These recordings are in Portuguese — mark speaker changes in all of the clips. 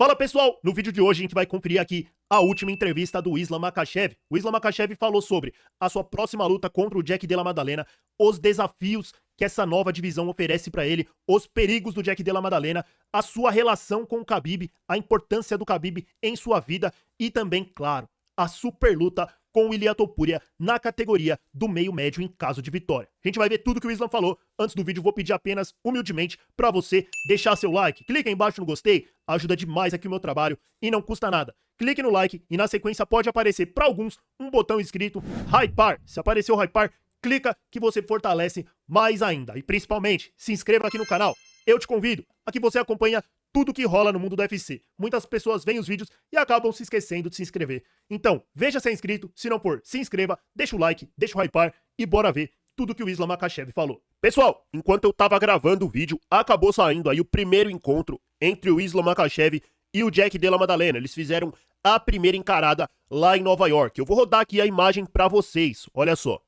Speaker 1: Fala pessoal, no vídeo de hoje a gente vai conferir aqui a última entrevista do Islam Makhachev. O Islam Makhachev falou sobre a sua próxima luta contra o Jack Della Maddalena, os desafios que essa nova divisão oferece pra ele, os perigos do Jack Della Maddalena, a sua relação com o Khabib, a importância do Khabib em sua vida e também, claro, a super luta com o Ilia Topuria na categoria do meio médio em caso de vitória. A gente vai ver tudo que o Islam falou. Antes do vídeo, vou pedir apenas, humildemente, pra você deixar seu like. Clica aí embaixo no gostei, ajuda demais aqui o meu trabalho e não custa nada. Clique no like e na sequência pode aparecer pra alguns um botão escrito Hypar. Se aparecer o Hypar, clica que você fortalece mais ainda. E principalmente, se inscreva aqui no canal. Eu te convido a que você acompanhe tudo que rola no mundo do UFC. Muitas pessoas veem os vídeos e acabam se esquecendo de se inscrever. Então, veja se é inscrito, se não for, se inscreva, deixa o like, deixa o hypar e bora ver tudo que o Islam Makhachev falou. Pessoal, enquanto eu tava gravando o vídeo, acabou saindo aí o primeiro encontro entre o Islam Makhachev e o Jack Della Maddalena. Eles fizeram a primeira encarada lá em Nova York. Eu vou rodar aqui a imagem pra vocês, olha só.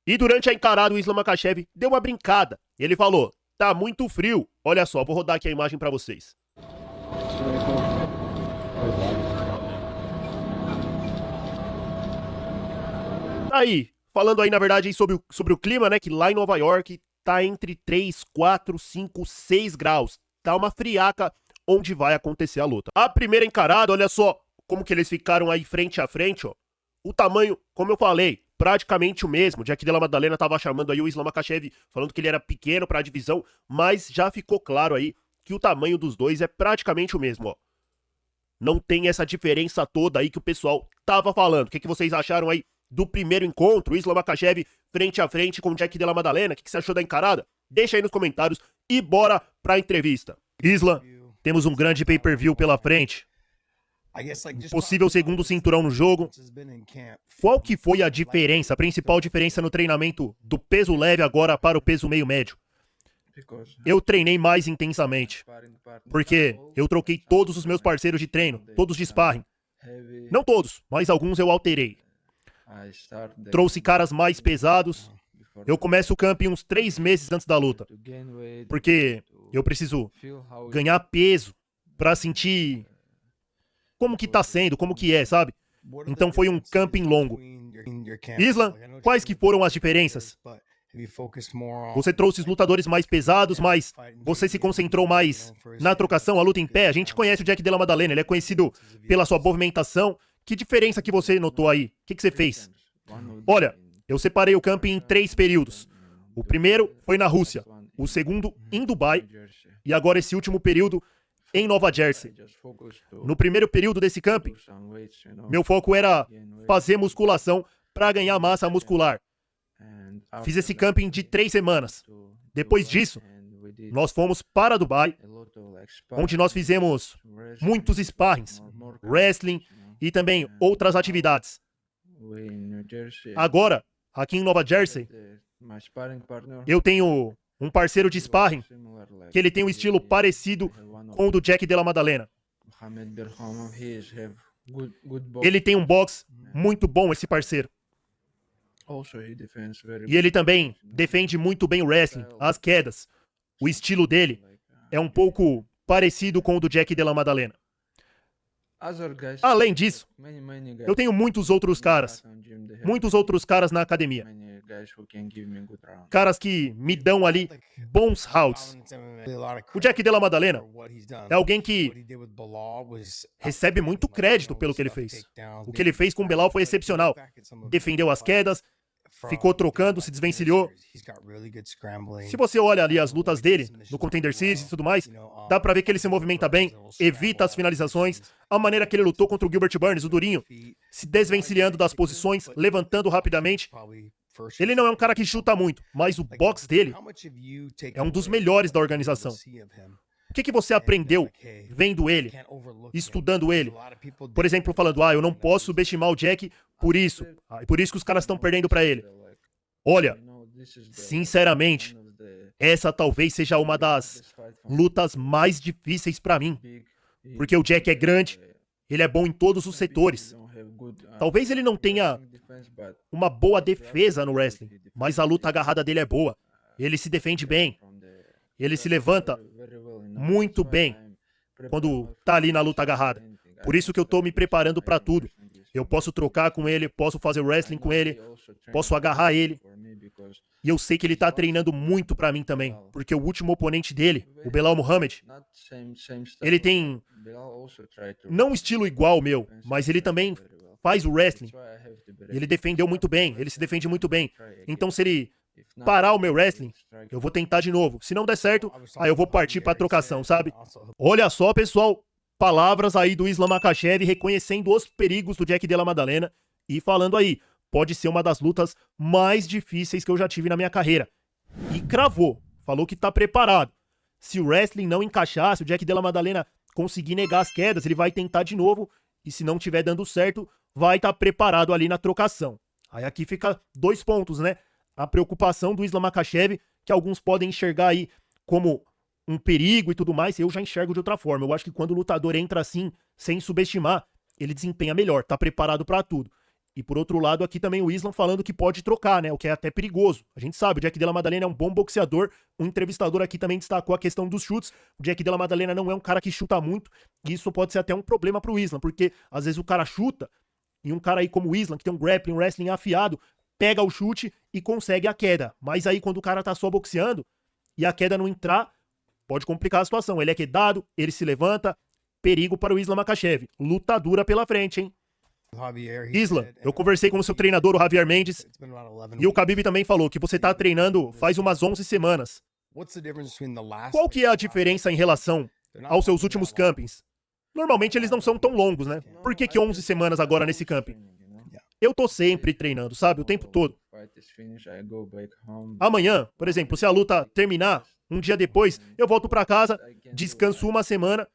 Speaker 1: E durante a encarada, o Islam Makhachev deu uma brincada. Ele falou, tá muito frio. Olha só, vou rodar aqui a imagem pra vocês. Aí, falando aí, na verdade, sobre o clima, né, que lá em Nova York tá entre 3, 4, 5, 6 graus. Tá uma friaca onde vai acontecer a luta. A primeira encarada, olha só como que eles ficaram aí frente a frente, ó. O tamanho, como eu falei, praticamente o mesmo. O Jack Della Maddalena tava chamando aí o Islam Makhachev, falando que ele era pequeno pra divisão, mas já ficou claro aí que o tamanho dos dois é praticamente o mesmo, ó. Não tem essa diferença toda aí que o pessoal tava falando. O que vocês acharam aí do primeiro encontro, o Islam Makhachev frente a frente com o Jack Della Maddalena? O que você achou da encarada? Deixa aí nos comentários e bora pra entrevista. Islam, temos um grande pay-per-view pela frente. Possível segundo cinturão no jogo. Qual que foi a diferença, a principal diferença no treinamento do peso leve agora para o peso meio médio? Eu treinei mais intensamente, porque eu troquei todos os meus parceiros de treino, todos de sparring. Não todos, mas alguns eu alterei. Trouxe caras mais pesados. Eu começo o camp uns 3 meses antes da luta, porque eu preciso ganhar peso para sentir como que tá sendo, como que é, sabe? Então foi um camping longo. Islam, quais que foram as diferenças? Você trouxe os lutadores mais pesados, mas você se concentrou mais na trocação, a luta em pé. A gente conhece o Jack Della Maddalena, ele é conhecido pela sua movimentação. Que diferença que você notou aí? O que você fez? Olha, eu separei o camping em 3 períodos. O primeiro foi na Rússia, o segundo em Dubai e agora esse último período em Nova Jersey. No primeiro período desse camping, meu foco era fazer musculação para ganhar massa muscular. Fiz esse camping de 3 semanas. Depois disso, nós fomos para Dubai, onde nós fizemos muitos sparrings, wrestling e também outras atividades. Agora, aqui em Nova Jersey, eu tenho um parceiro de sparring que ele tem um estilo parecido com o do Jack Della Maddalena. Ele tem um boxe muito bom, esse parceiro. E ele também defende muito bem o wrestling, as quedas. O estilo dele é um pouco parecido com o do Jack Della Maddalena. Além disso, eu tenho muitos outros caras na academia. Caras que me dão ali bons rounds. O Jack Della Maddalena é alguém que recebe muito crédito pelo que ele fez. O que ele fez com o Belal foi excepcional. Defendeu as quedas, ficou trocando, se desvencilhou. Se você olha ali as lutas dele, no Contender Series e tudo mais, dá pra ver que ele se movimenta bem, evita as finalizações. A maneira que ele lutou contra o Gilbert Burns, o durinho, se desvencilhando das posições, levantando rapidamente. Ele não é um cara que chuta muito, mas o boxe dele é um dos melhores da organização. O que você aprendeu vendo ele, estudando ele? Por exemplo, falando, eu não posso subestimar o Jack por isso. E por isso que os caras estão perdendo pra ele. Olha, sinceramente, essa talvez seja uma das lutas mais difíceis pra mim. Porque o Jack é grande, Ele é bom em todos os setores. Talvez ele não tenha uma boa defesa no wrestling, mas a luta agarrada dele é boa. Ele se defende bem. Ele se levanta muito bem quando tá ali na luta agarrada. Por isso que eu tô me preparando pra tudo. Eu posso trocar com ele, posso fazer wrestling com ele, posso agarrar ele. E eu sei que ele tá treinando muito pra mim também, porque o último oponente dele, o Belal Muhammad, ele tem não um estilo igual ao meu, mas ele também faz o wrestling. Ele defendeu muito bem, ele se defende muito bem. Então se ele parar o meu wrestling, eu vou tentar de novo. Se não der certo, aí eu vou partir pra trocação, sabe? Olha só, pessoal, palavras aí do Islam Makhachev reconhecendo os perigos do Jack Della Maddalena e falando aí, pode ser uma das lutas mais difíceis que eu já tive na minha carreira. E cravou, falou que tá preparado. Se o wrestling não encaixar, se o Jack Della Maddalena conseguir negar as quedas, ele vai tentar de novo e se não tiver dando certo, vai estar preparado ali na trocação. Aí aqui fica 2 pontos, né? A preocupação do Islam Makhachev, que alguns podem enxergar aí como um perigo e tudo mais, eu já enxergo de outra forma. Eu acho que quando o lutador entra assim, sem subestimar, ele desempenha melhor, tá preparado pra tudo. E por outro lado, aqui também o Islam falando que pode trocar, né? O que é até perigoso. A gente sabe, o Jack Della Maddalena é um bom boxeador. Um entrevistador aqui também destacou a questão dos chutes. O Jack Della Maddalena não é um cara que chuta muito. E isso pode ser até um problema pro Islam, porque às vezes o cara chuta e um cara aí como o Islam, que tem um grappling, um wrestling afiado, pega o chute e consegue a queda. Mas aí quando o cara tá só boxeando e a queda não entrar, pode complicar a situação. Ele é quedado, ele se levanta. Perigo para o Islam Makhachev. Luta dura pela frente, hein? Islam, eu conversei com o seu treinador, o Javier Mendes, e o Khabib também falou que você tá treinando faz umas 11 semanas. Qual que é a diferença em relação aos seus últimos campings? Normalmente eles não são tão longos, né? Por que 11 semanas agora nesse camping? Eu tô sempre treinando, sabe? O tempo todo. Amanhã, por exemplo, se a luta terminar, um dia depois, eu volto pra casa, descanso uma semana,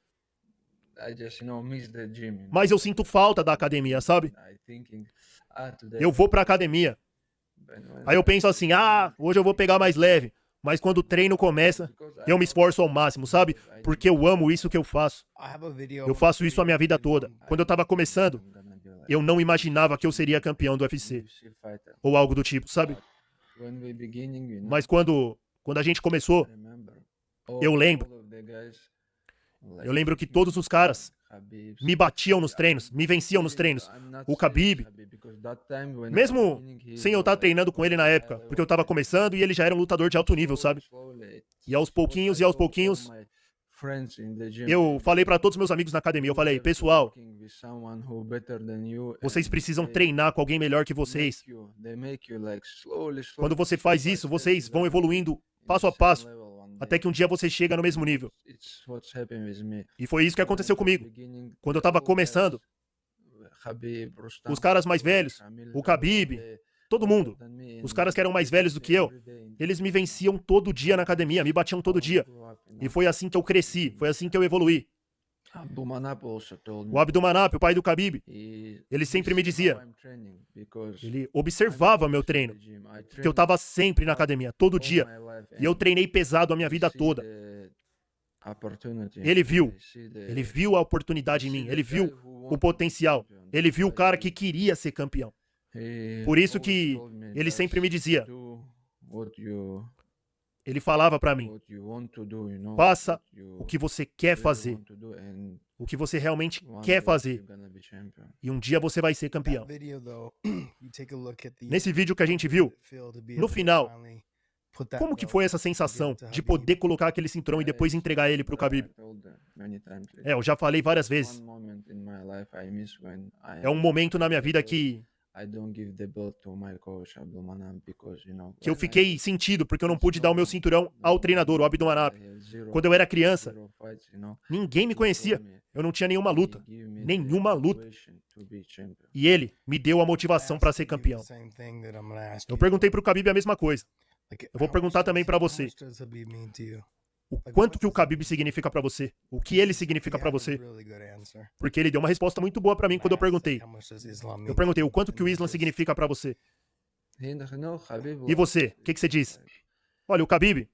Speaker 1: mas eu sinto falta da academia, sabe? Eu vou pra academia. Aí eu penso assim, hoje eu vou pegar mais leve. Mas quando o treino começa, eu me esforço ao máximo, sabe? Porque eu amo isso que eu faço. Eu faço isso a minha vida toda. Quando eu tava começando, eu não imaginava que eu seria campeão do UFC. Ou algo do tipo, sabe? Mas quando a gente começou, eu lembro que todos os caras me batiam nos treinos, me venciam nos treinos. O Khabib, mesmo sem eu estar treinando com ele na época, porque eu estava começando e ele já era um lutador de alto nível, sabe? E aos pouquinhos, eu falei para todos os meus amigos na academia, eu falei, pessoal, vocês precisam treinar com alguém melhor que vocês. Quando você faz isso, vocês vão evoluindo passo a passo, até que um dia você chega no mesmo nível. E foi isso que aconteceu comigo. Quando eu tava começando, os caras mais velhos, o Khabib, todo mundo, os caras que eram mais velhos do que eu, eles me venciam todo dia na academia, me batiam todo dia. E foi assim que eu cresci, foi assim que eu evoluí. O Abdulmanap, o pai do Khabib, ele sempre me dizia, ele observava meu treino, porque eu estava sempre na academia, todo dia, e eu treinei pesado a minha vida toda. Ele viu a oportunidade em mim, ele viu o potencial, ele viu o cara que queria ser campeão. Por isso que ele sempre me dizia, ele falava pra mim, faça o que você quer fazer, o que você realmente quer fazer, e um dia você vai ser campeão. Nesse vídeo que a gente viu, no final, como que foi essa sensação de poder colocar aquele cinturão e depois entregar ele pro Khabib? Eu já falei várias vezes. É um momento na minha vida que eu fiquei sentido porque eu não pude dar o meu cinturão ao treinador, o Abdulmanap. Quando eu era criança, ninguém me conhecia. Eu não tinha nenhuma luta. Nenhuma luta. E ele me deu a motivação para ser campeão. Eu perguntei pro Khabib a mesma coisa. Eu vou perguntar também pra você. O quanto que o Khabib significa pra você? O que ele significa pra você? Porque ele deu uma resposta muito boa pra mim quando eu perguntei. Eu perguntei o quanto que o Islam significa pra você. E você? O que você diz? Olha, o Khabib,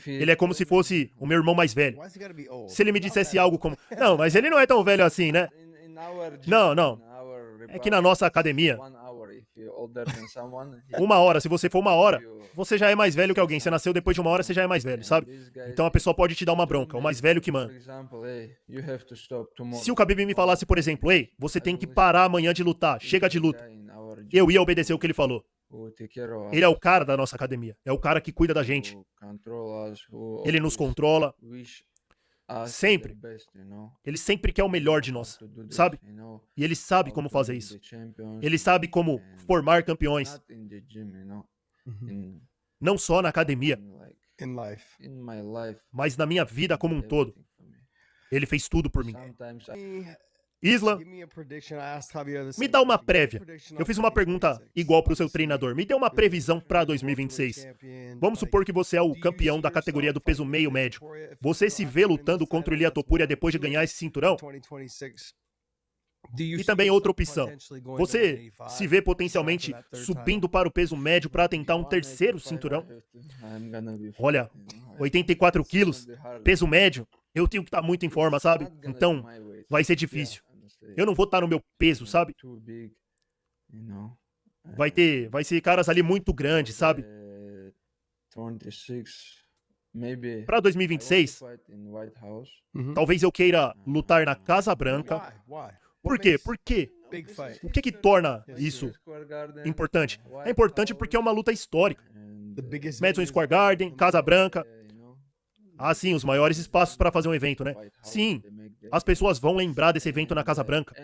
Speaker 1: Ele é como se fosse o meu irmão mais velho. Se ele me dissesse algo como, não, mas ele não é tão velho assim, né? Não, não. É que na nossa academia, 1 hora, se você for 1 hora, você já é mais velho que alguém. Você nasceu depois de 1 hora, você já é mais velho, sabe? Então a pessoa pode te dar uma bronca, o mais velho que manda. Se o Khabib me falasse, por exemplo, ei, você tem que parar amanhã de lutar, chega de luta, eu ia obedecer o que ele falou. Ele é o cara da nossa academia, é o cara que cuida da gente. Ele nos controla, sempre. Ele sempre quer o melhor de nós, sabe? E ele sabe como fazer isso. Ele sabe como formar campeões. Não só na academia, mas na minha vida como um todo. Ele fez tudo por mim. Isla, me dá uma prévia. Eu fiz uma pergunta igual para o seu treinador. Me dê uma previsão para 2026. Vamos supor que você é o campeão da categoria do peso meio médio. Você se vê lutando contra o Ilia Topuria depois de ganhar esse cinturão? E também outra opção. Você se vê potencialmente subindo para o peso médio para tentar um terceiro cinturão? Olha, 84 quilos, peso médio, eu tenho que estar muito em forma, sabe? Então, vai ser difícil. Eu não vou estar no meu peso, sabe? Vai ser caras ali muito grandes, sabe? Para 2026, talvez eu queira lutar na Casa Branca. Por quê? Por quê? O que torna isso importante? É importante porque é uma luta histórica. Madison Square Garden, Casa Branca. Ah, sim, os maiores espaços para fazer um evento, né? Sim, as pessoas vão lembrar desse evento na Casa Branca.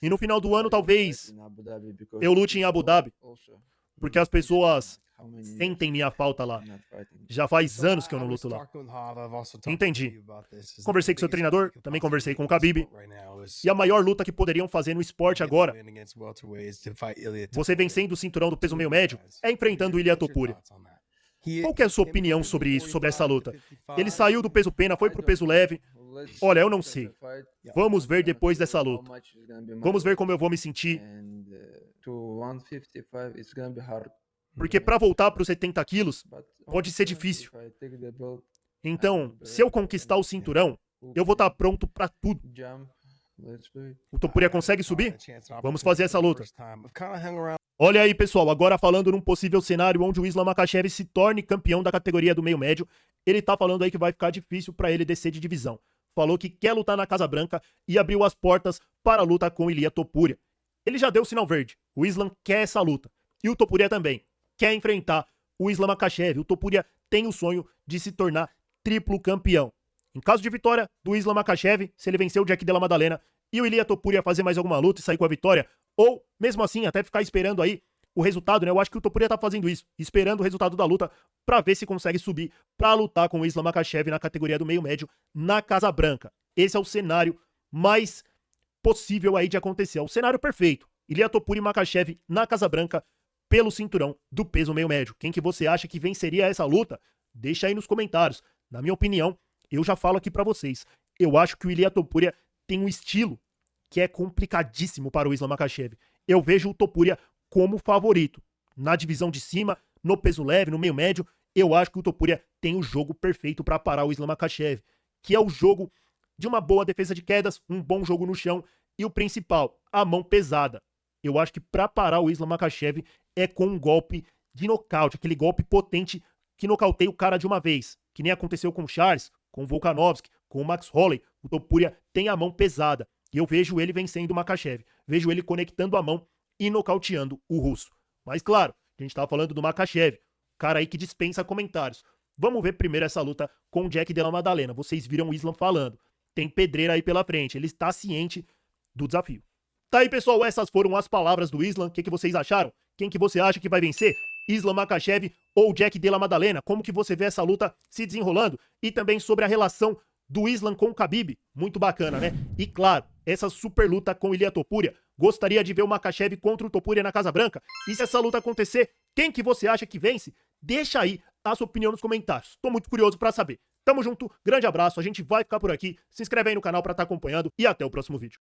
Speaker 1: E no final do ano, talvez, eu lute em Abu Dhabi. Porque as pessoas sentem minha falta lá. Já faz anos que eu não luto lá. Entendi. Conversei com seu treinador, também conversei com o Khabib. E a maior luta que poderiam fazer no esporte agora, você vencendo o cinturão do peso meio médio, é enfrentando o Ilia Topuria. Qual que é a sua opinião sobre isso, sobre essa luta? Ele saiu do peso pena, foi pro peso leve. Olha, eu não sei. Vamos ver depois dessa luta. Vamos ver como eu vou me sentir. Porque para voltar para os 70 quilos, pode ser difícil. Então, se eu conquistar o cinturão, eu vou estar pronto para tudo. O Topuria consegue subir? Vamos fazer essa luta. Olha aí, pessoal, agora falando num possível cenário onde o Islam Makhachev se torne campeão da categoria do meio médio, ele tá falando aí que vai ficar difícil para ele descer de divisão. Falou que quer lutar na Casa Branca e abriu as portas para a luta com o Ilia Topuria. Ele já deu o sinal verde. O Islam quer essa luta. E o Topuria também quer enfrentar o Islam Makhachev. O Topuria tem o sonho de se tornar triplo campeão. Em caso de vitória do Islam Makhachev, se ele vencer o Jack Della Maddalena e o Ilia Topuria fazer mais alguma luta e sair com a vitória, ou mesmo assim até ficar esperando aí o resultado, né? Eu acho que o Topuria tá fazendo isso, esperando o resultado da luta pra ver se consegue subir pra lutar com o Islam Makhachev na categoria do meio médio na Casa Branca. Esse é o cenário mais possível aí de acontecer, é o cenário perfeito. Ilia Topuria e Makhachev na Casa Branca pelo cinturão do peso meio médio. Quem que você acha que venceria essa luta? Deixa aí nos comentários. Na minha opinião, eu já falo aqui pra vocês. Eu acho que o Ilia Topuria tem um estilo que é complicadíssimo para o Islam Makhachev. Eu vejo o Topuria como favorito. Na divisão de cima, no peso leve, no meio médio, eu acho que o Topuria tem o jogo perfeito para parar o Islam Makhachev, que é o jogo de uma boa defesa de quedas, um bom jogo no chão e o principal, a mão pesada. Eu acho que para parar o Islam Makhachev é com um golpe de nocaute, aquele golpe potente que nocauteia o cara de uma vez, que nem aconteceu com o Charles, com o Volkanovski, com o Max Holloway. O Topuria tem a mão pesada. E eu vejo ele vencendo o Makhachev. Vejo ele conectando a mão e nocauteando o russo. Mas claro, a gente tava falando do Makhachev, cara aí que dispensa comentários. Vamos ver primeiro essa luta com o Jack Della Maddalena. Vocês viram o Islam falando. Tem pedreira aí pela frente. Ele está ciente do desafio. Tá aí, pessoal. Essas foram as palavras do Islam. O que vocês acharam? Quem que você acha que vai vencer? Islam Makhachev ou Jack Della Maddalena? Como que você vê essa luta se desenrolando? E também sobre a relação do Islam com o Khabib. Muito bacana, né? E claro, essa super luta com o Ilia Topuria. Gostaria de ver o Makhachev contra o Topuria na Casa Branca? E se essa luta acontecer, quem que você acha que vence? Deixa aí a sua opinião nos comentários. Tô muito curioso pra saber. Tamo junto, grande abraço, a gente vai ficar por aqui. Se inscreve aí no canal pra estar acompanhando e até o próximo vídeo.